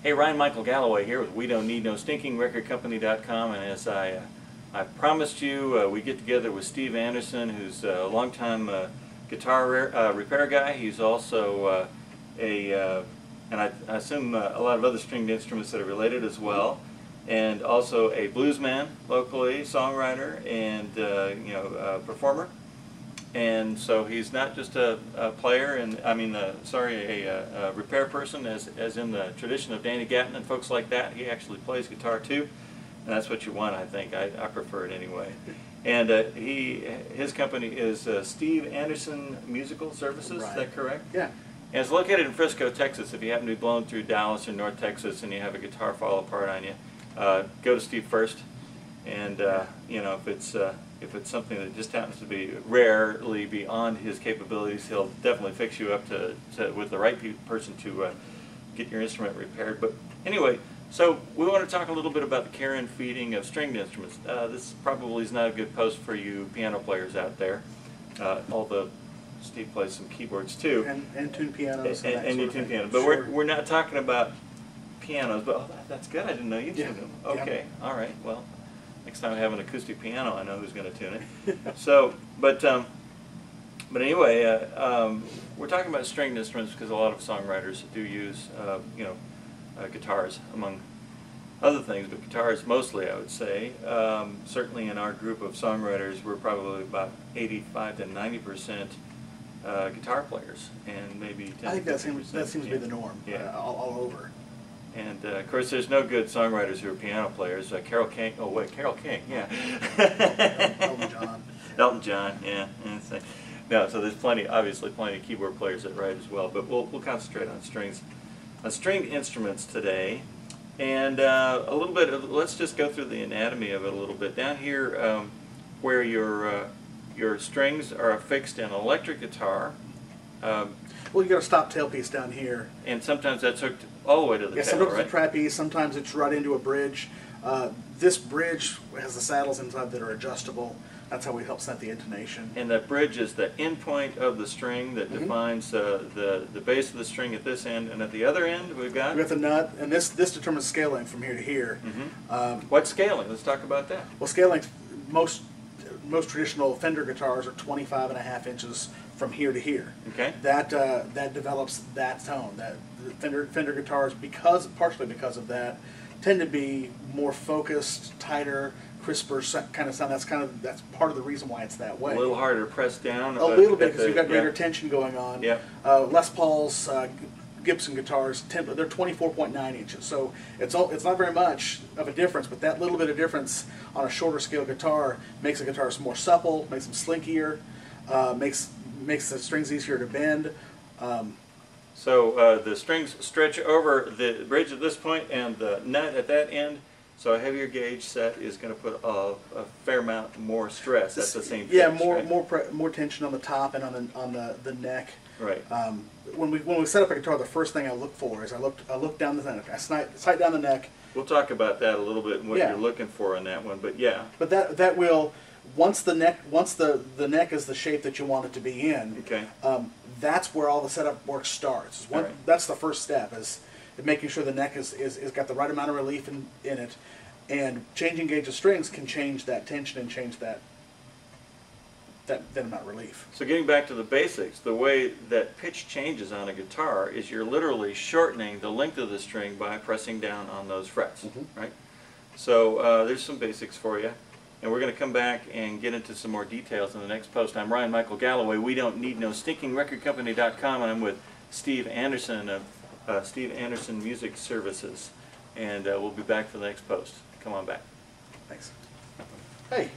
Hey, Ryan Michael Galloway here with We Don't Need No Stinking Recordcompany.com, and as I promised you, we get together with Steve Anderson, who's a longtime guitar repair guy. He's also and I assume a lot of other stringed instruments that are related as well, and also a bluesman locally, songwriter, and performer. And so he's not just a player, and a repair person, as in the tradition of Danny Gatton and folks like that. He actually plays guitar too, and that's what you want, I think. I prefer it anyway. And his company is Steve Anderson Musical Services. Right. Is that correct? Yeah. And it's located in Frisco, Texas. If you happen to be blowing through Dallas or North Texas and you have a guitar fall apart on you, go to Steve first. And if it's something that just happens to be rarely beyond his capabilities, he'll definitely fix you up with the right person to get your instrument repaired. But anyway, so we want to talk a little bit about the care and feeding of stringed instruments. This probably is not a good post for you piano players out there, although Steve plays some keyboards too. And tune pianos. And you tune pianos. But sure. we're not talking about pianos. But that's good. I didn't know you tuned them. Okay. Yeah. All right. Well, next time I have an acoustic piano, I know who's going to tune it. So, but anyway, we're talking about stringed instruments because a lot of songwriters do use, guitars among other things, but guitars mostly, I would say. Certainly in our group of songwriters, we're probably about 85 to 90% guitar players, and maybe 10 I think that seems to be the norm. Yeah. All over. And of course, there's no good songwriters who are piano players. Carole King. Oh wait, Carole King. Yeah. Elton John. Elton John. Yeah. No, so there's obviously plenty of keyboard players that write as well. But we'll concentrate on stringed instruments today, and a little bit. Let's just go through the anatomy of it a little bit. Down here, where your strings are affixed in an electric guitar. Well, you got a stop tailpiece down here. And sometimes that's hooked all the way to the tail, sometimes right? it's a trapeze, sometimes it's right into a bridge. This bridge has the saddles inside that are adjustable. That's how we help set the intonation. And that bridge is the end point of the string that defines the base of the string at this end, and at the other end we've got the nut, and this determines scaling from here to here. What's scaling? Let's talk about that. Well, scaling, most traditional Fender guitars are 25.5 inches from here to here. Okay. That develops that tone. That Fender guitars, partially because of that, tend to be more focused, tighter, crisper kind of sound. That's part of the reason why it's that way. A little harder pressed down. A little bit because you've got greater tension going on. Yeah. Les Paul's, Gibson guitars, they're 24.9 inches, so it's not very much of a difference, but that little bit of difference on a shorter scale guitar makes the guitars more supple, makes them slinkier, makes the strings easier to bend. So the strings stretch over the bridge at this point and the nut at that end. So a heavier gauge set is going to put a fair amount more stress at the same pitch. Yeah, right? more tension on the top and on the neck. Right. When we set up a guitar, the first thing I look for is I look down the neck. I sight down the neck. We'll talk about that a little bit and what you're looking for on that one, but yeah. But that will, once the neck is the shape that you want it to be in. Okay. That's where all the setup work starts. That's the first step, is making sure the neck is got the right amount of relief in it, and changing gauge of strings can change that tension and change that amount of relief. So getting back to the basics, the way that pitch changes on a guitar is you're literally shortening the length of the string by pressing down on those frets, right? So there's some basics for you. And we're going to come back and get into some more details in the next post. I'm Ryan Michael Galloway. We Don't Need No Stinking Recordcompany.com, and I'm with Steve Anderson of Steve Anderson Music Services. And we'll be back for the next post. Come on back. Thanks. Hey.